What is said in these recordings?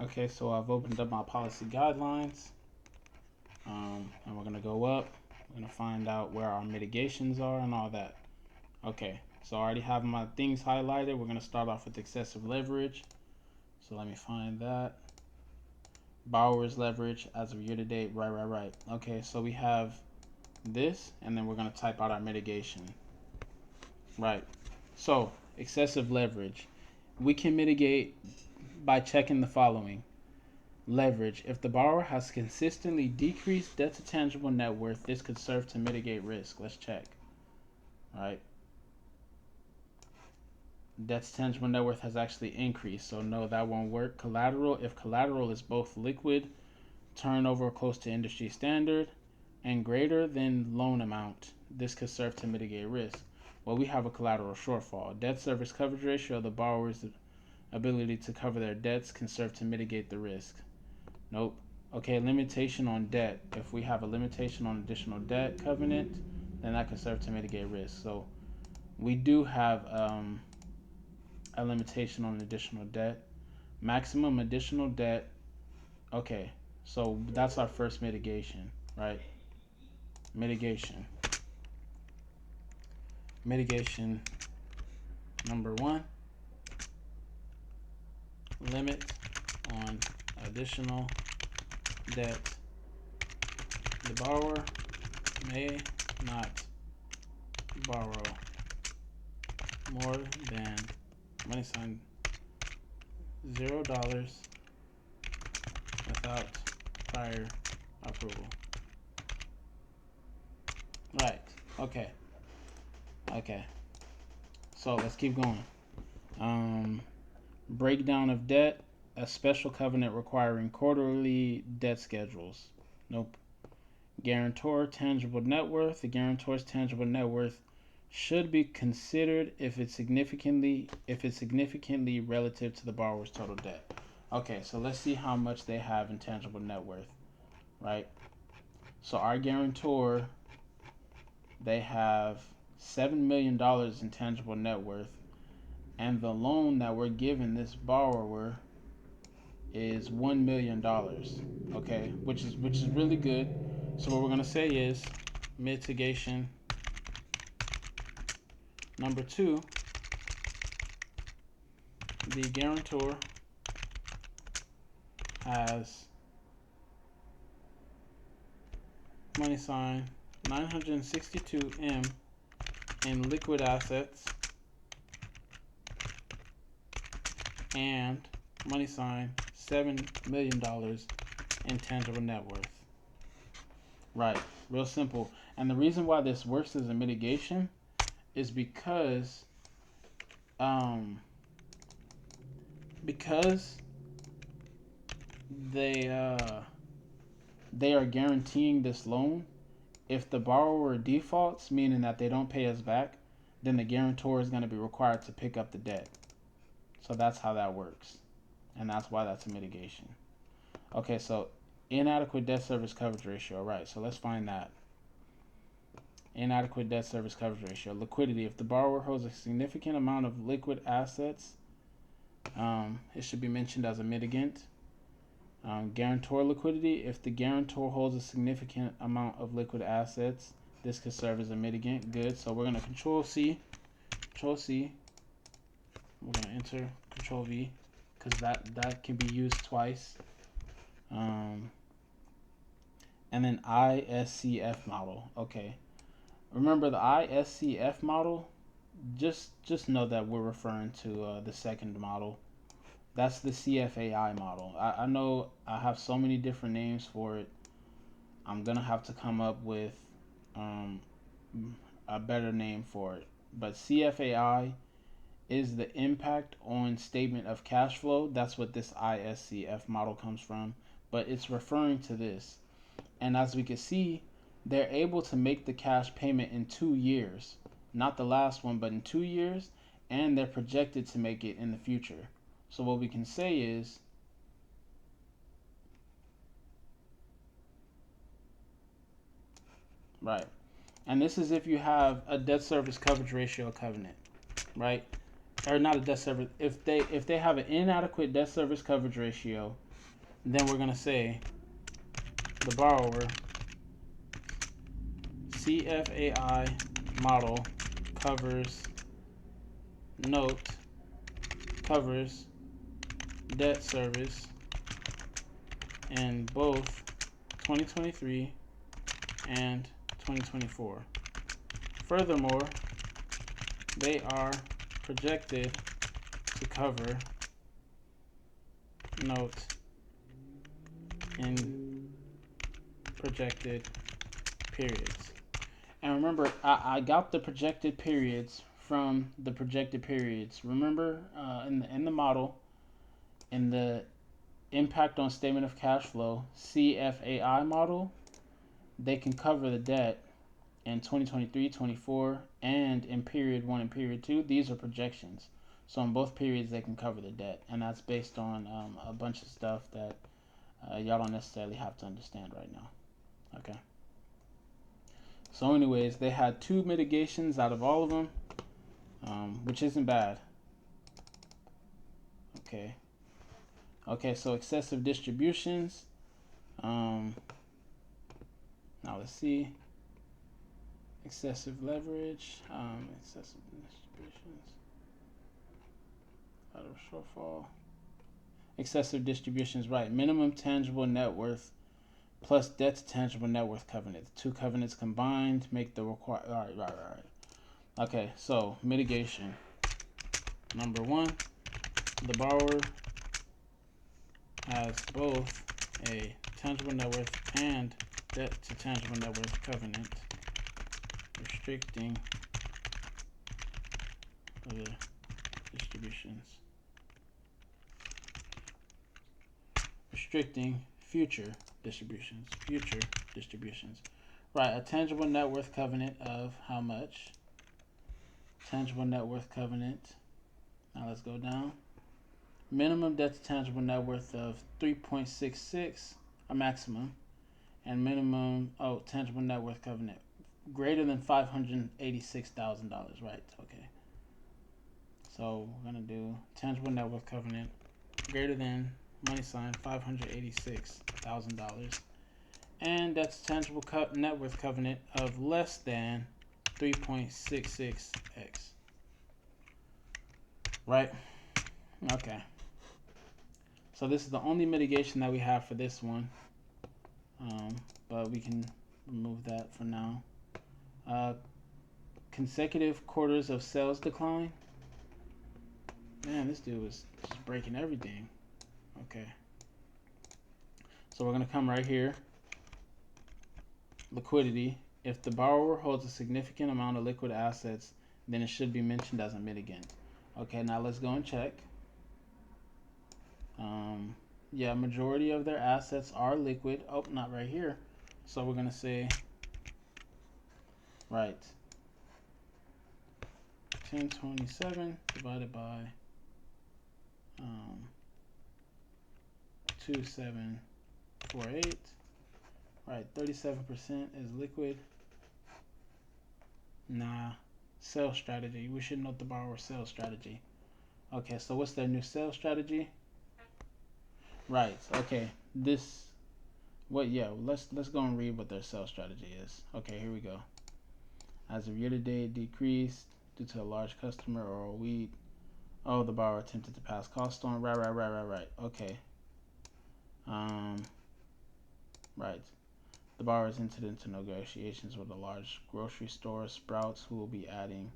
Okay, so I've opened up my policy guidelines, and we're gonna go up. We're gonna find out where our mitigations are and all that. Okay, so I already have my things highlighted. We're gonna start off with excessive leverage. So let me find that. Borrower's leverage as of year to date. Right. Okay, so we have this, and then we're gonna type out our mitigation. Right. So excessive leverage. We can mitigate by checking the following. Leverage. If the borrower has consistently decreased debt to tangible net worth, this could serve to mitigate risk. Let's check. All right. Debt to tangible net worth has actually increased, so no, that won't work. Collateral. If collateral is both liquid, turnover close to industry standard, and greater than loan amount, this could serve to mitigate risk. Well, we have a collateral shortfall. Debt service coverage ratio, the borrower's ability to cover their debts, can serve to mitigate the risk. Nope. Okay, limitation on debt. If we have a limitation on additional debt covenant, then that can serve to mitigate risk. So we do have a limitation on additional debt. Maximum additional debt. Okay, so that's our first mitigation, right? Mitigation. Mitigation number one, limit on additional debt. The borrower may not borrow more than $0 without prior approval. Right. Okay. So let's keep going. Breakdown of debt, a special covenant requiring quarterly debt schedules. Nope. Guarantor tangible net worth. The guarantor's tangible net worth should be considered if it's significantly relative to the borrower's total debt. Okay, so let's see how much they have in tangible net worth, right? So our guarantor, they have $7 million in tangible net worth, and the loan that we're giving this borrower is $1 million. Okay, which is really good. So what we're gonna say is mitigation number two. The guarantor has money sign 962M in liquid assets and money sign $7 million in tangible net worth. Right, real simple. And the reason why this works as a mitigation is because they are guaranteeing this loan. If the borrower defaults, meaning that they don't pay us back, then the guarantor is going to be required to pick up the debt. So that's how that works, and that's why that's a mitigation. Okay, so inadequate debt service coverage ratio, right? So let's find that. Inadequate debt service coverage ratio. Liquidity. If the borrower holds a significant amount of liquid assets, it should be mentioned as a mitigant. Guarantor liquidity. If the guarantor holds a significant amount of liquid assets, this could serve as a mitigant. Good. So we're going to Control C. We're going to enter Control V because that can be used twice. And then ISCF model. Okay. Remember the ISCF model? Just know that we're referring to the second model. That's the CFAI model. I know I have so many different names for it. I'm gonna have to come up with a better name for it. But CFAI is the impact on statement of cash flow. That's what this ISCF model comes from. But it's referring to this. And as we can see, they're able to make the cash payment in 2 years. Not the last one, but in 2 years. And they're projected to make it in the future. So what we can say is right. And this is if you have a debt service coverage ratio covenant, right? Or not a debt service. If they have an inadequate debt service coverage ratio Then we're going to say the borrower CFAI model covers note covers debt service in both 2023 and 2024. Furthermore, they are projected to cover note in projected periods. And remember, I got the projected periods from the projected periods. Remember, in the model, in the impact on statement of cash flow CFAI model, they can cover the debt in 2023, 24, and in period 1 and period 2. These are projections. So in both periods, they can cover the debt, and that's based on a bunch of stuff that y'all don't necessarily have to understand right now. Okay. So anyways, they had 2 mitigations out of all of them, which isn't bad. Okay. Okay, so excessive distributions. Now let's see. Excessive leverage. Excessive distributions. Out of shortfall. Excessive distributions, right. Minimum tangible net worth plus debt to tangible net worth covenant. The 2 covenants combined make the required. All right. Okay, so mitigation. Number 1, the borrower has both a tangible net worth and debt to tangible net worth covenant restricting the distributions. Restricting future distributions. Right, a tangible net worth covenant of how much? Tangible net worth covenant. Now let's go down. Minimum debt to tangible net worth of 3.66, a maximum, and minimum tangible net worth covenant greater than $586,000, right? Okay. So we're gonna do tangible net worth covenant greater than $586,000, and that's tangible net worth covenant of less than 3.66x. Right? Okay. So this is the only mitigation that we have for this one, but we can remove that for now. Consecutive quarters of sales decline. Man, this dude was just breaking everything. Okay. So we're going to come right here. Liquidity. If the borrower holds a significant amount of liquid assets, then it should be mentioned as a mitigant. Okay, now let's go and check. Yeah, majority of their assets are liquid. Oh, not right here. So we're going to say, right, 1027 divided by 2748. Right, 37% is liquid. Nah, sales strategy. We should note the borrower's sales strategy. Okay, so what's their new sales strategy? Right, okay. Let's go and read what their sales strategy is. Okay, here we go. As of year-to-date decreased due to a large customer or a weed. Oh, the borrower attempted to pass cost on. Right. Okay. Right. The borrower has entered into negotiations with a large grocery store, Sprouts, who will be adding.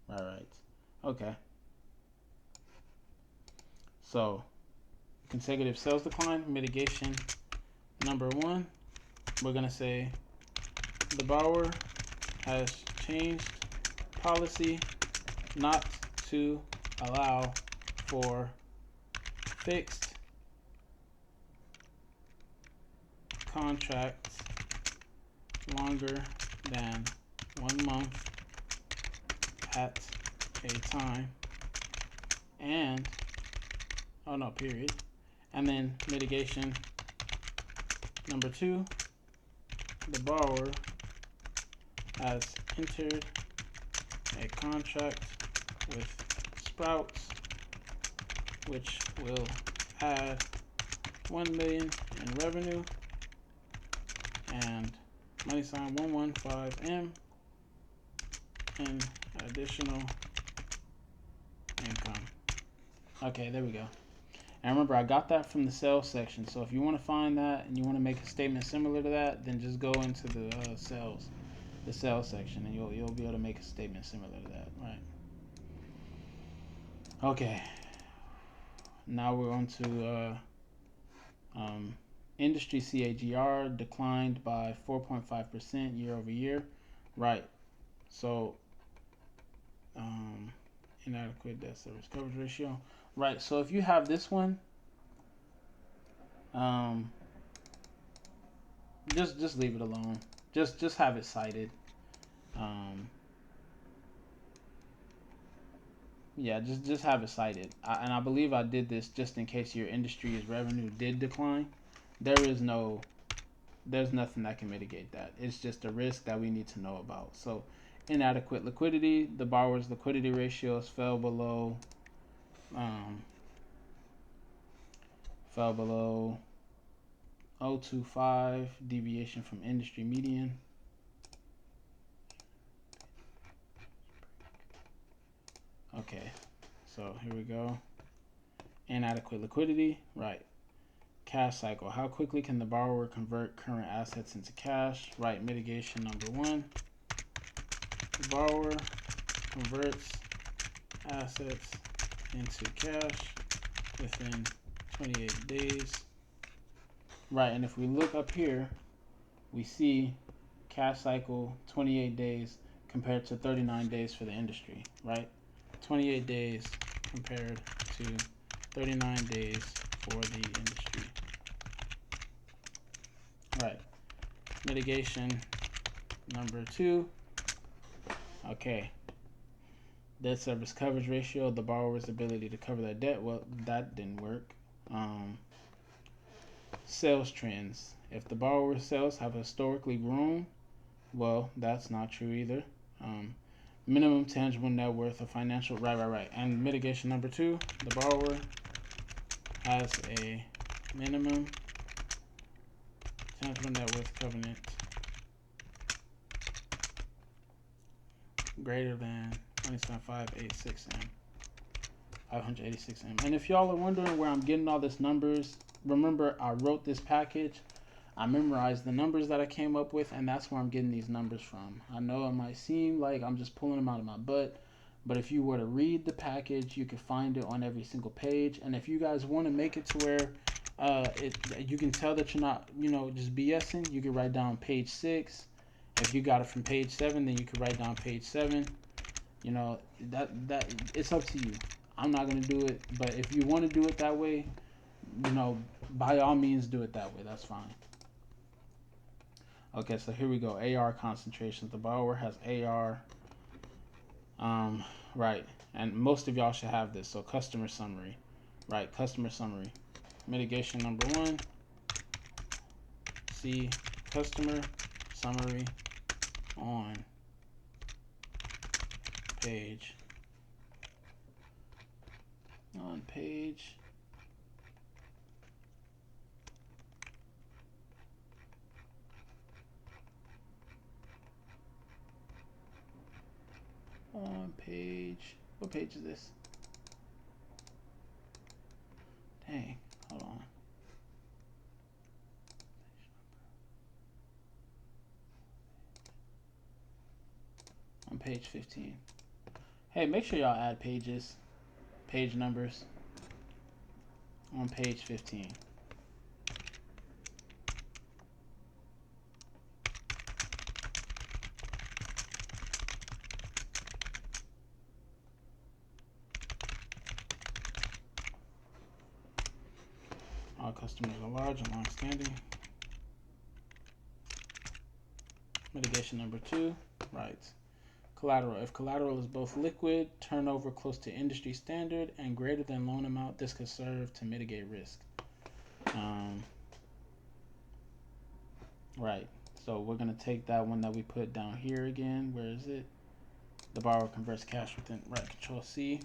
Right. Okay. So, consecutive sales decline, mitigation. Number 1, we're going to say the borrower has changed policy not to allow for fixed contracts longer than 1 month at a time, and period. And then mitigation number 2, the borrower has entered a contract with Sprouts which will add $1 million in revenue and money sign 115M in additional income. Okay, there we go. And remember, I got that from the sales section. So if you want to find that and you want to make a statement similar to that, then just go into the sales section, and you'll be able to make a statement similar to that, right? Okay. Now we're on to industry CAGR declined by 4.5% year over year, right? So inadequate debt service coverage ratio, right? So if you have this one, just leave it alone. Just have it cited. Yeah, just have it cited. And I believe I did this just in case your industry's revenue did decline. There's nothing that can mitigate that. It's just a risk that we need to know about. So inadequate liquidity, the borrower's liquidity ratios fell below 0.025, deviation from industry median. Okay, so here we go. Inadequate liquidity, right? Cash cycle. How quickly can the borrower convert current assets into cash? Right, mitigation number 1. The borrower converts assets into cash within 28 days. Right, and if we look up here, we see cash cycle 28 days compared to 39 days for the industry, right? 28 days compared to 39 days for the industry. Right. Mitigation number 2. Okay. Debt service coverage ratio, the borrower's ability to cover that debt. Well, that didn't work. Sales trends. If the borrower's sales have historically grown, well, that's not true either. Minimum tangible net worth of financial, right. And mitigation number 2, the borrower has a minimum tangible net worth covenant greater than 586M. And if y'all are wondering where I'm getting all these numbers, remember I wrote this package. I memorized the numbers that I came up with, and that's where I'm getting these numbers from. I know it might seem like I'm just pulling them out of my butt, but if you were to read the package, you could find it on every single page. And if you guys want to make it to where you can tell that you're not, just BSing, you can write down page 6. If you got it from page 7, then you could write down page 7. That it's up to you. I'm not gonna do it, but if you want to do it that way, by all means do it that way. That's fine. Okay, so here we go. AR concentrations. The borrower has AR. Right, and most of y'all should have this. So customer summary, right? Customer summary. Mitigation number 1. See customer summary on page. On page. What page is this? Dang, hold on. On page 15. Hey, make sure y'all add pages, page numbers on page 15. All customers are large and long-standing. Mitigation number 2, right. Collateral. If collateral is both liquid, turnover close to industry standard, and greater than loan amount, this could serve to mitigate risk. Right. So we're going to take that one that we put down here again. Where is it? The borrower converts cash within, right, Control C.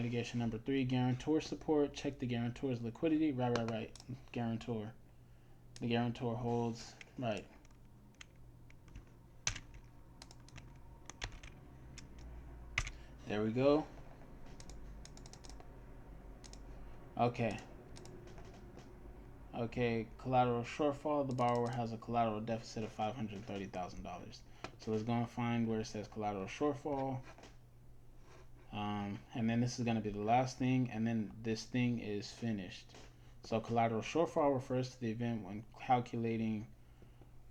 mitigation number 3, guarantor support. Check the guarantor's liquidity. Right. Guarantor. The guarantor holds. Right. There we go. Okay. Collateral shortfall. The borrower has a collateral deficit of $530,000. So let's go and find where it says collateral shortfall. And then this is going to be the last thing, and then this thing is finished. So collateral shortfall refers to the event when calculating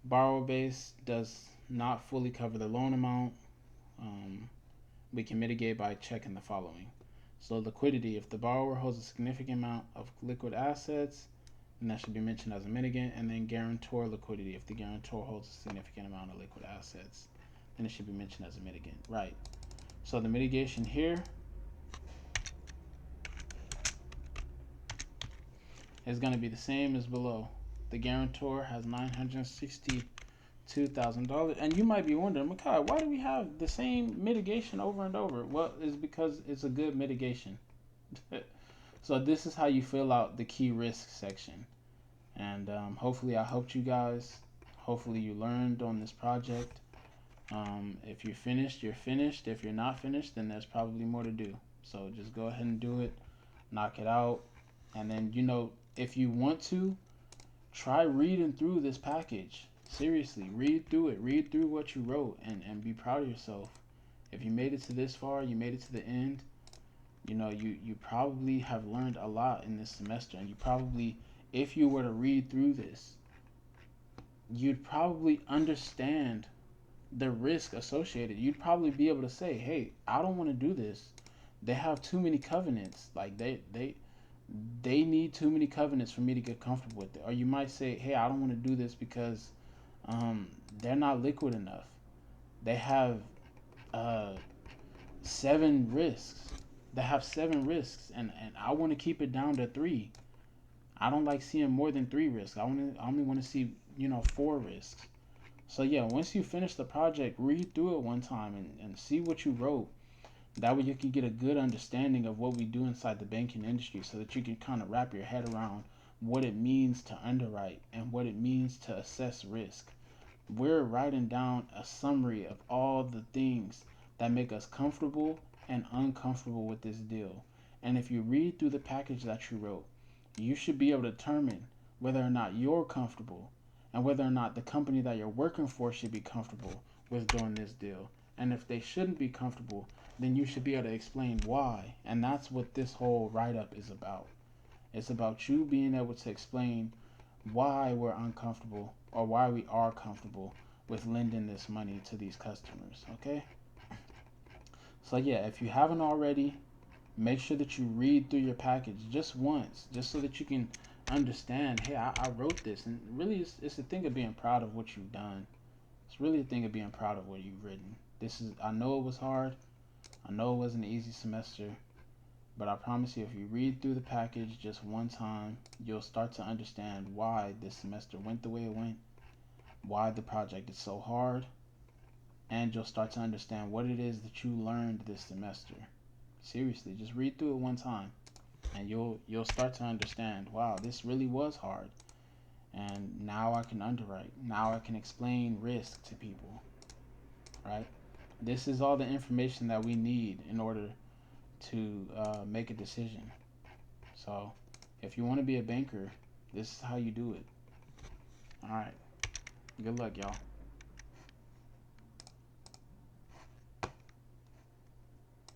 borrower base does not fully cover the loan amount. We can mitigate by checking the following. So liquidity, if the borrower holds a significant amount of liquid assets, then that should be mentioned as a mitigant. And then guarantor liquidity, if the guarantor holds a significant amount of liquid assets, then it should be mentioned as a mitigant. Right. So the mitigation here is going to be the same as below. The guarantor has $962,000, and you might be wondering, Makai, why do we have the same mitigation over and over? Well, it's because it's a good mitigation. So this is how you fill out the key risk section, and hopefully I helped you guys. Hopefully you learned on this project. If you're finished, you're finished. If you're not finished, then there's probably more to do. So just go ahead and do it, knock it out, and then, you know, if you want to, try reading through this package. Seriously, read through it. Read through what you wrote, and be proud of yourself. If you made it to this far, you made it to the end, you know, you probably have learned a lot in this semester, and you probably, if you were to read through this, you'd probably understand the risk associated. You'd probably be able to say, hey, I don't want to do this. They have too many covenants. Like they need too many covenants for me to get comfortable with it. Or you might say, hey, I don't want to do this because they're not liquid enough. They have 7 risks. They have 7 risks, and I want to keep it down to 3. I don't like seeing more than 3 risks. I only want to see, you know, 4 risks. So yeah, once you finish the project, read through it one time and see what you wrote. That way you can get a good understanding of what we do inside the banking industry, so that you can kind of wrap your head around what it means to underwrite and what it means to assess risk. We're writing down a summary of all the things that make us comfortable and uncomfortable with this deal. And if you read through the package that you wrote, you should be able to determine whether or not you're comfortable and whether or not the company that you're working for should be comfortable with doing this deal. And if they shouldn't be comfortable, then you should be able to explain why. And that's what this whole write-up is about. It's about you being able to explain why we're uncomfortable or why we are comfortable with lending this money to these customers, okay? So yeah, if you haven't already, make sure that you read through your package just once, just so that you can understand, hey, I wrote this. And really, it's a thing of being proud of what you've done. It's really a thing of being proud of what you've written. I know it was hard. I know it wasn't an easy semester. But I promise you, if you read through the package just one time, you'll start to understand why this semester went the way it went, why the project is so hard, and you'll start to understand what it is that you learned this semester. Seriously, just read through it one time, and you'll start to understand, wow, this really was hard. And now I can underwrite. Now I can explain risk to people, right? This is all the information that we need in order to make a decision. So if you want to be a banker, this is how you do it. All right. Good luck, y'all.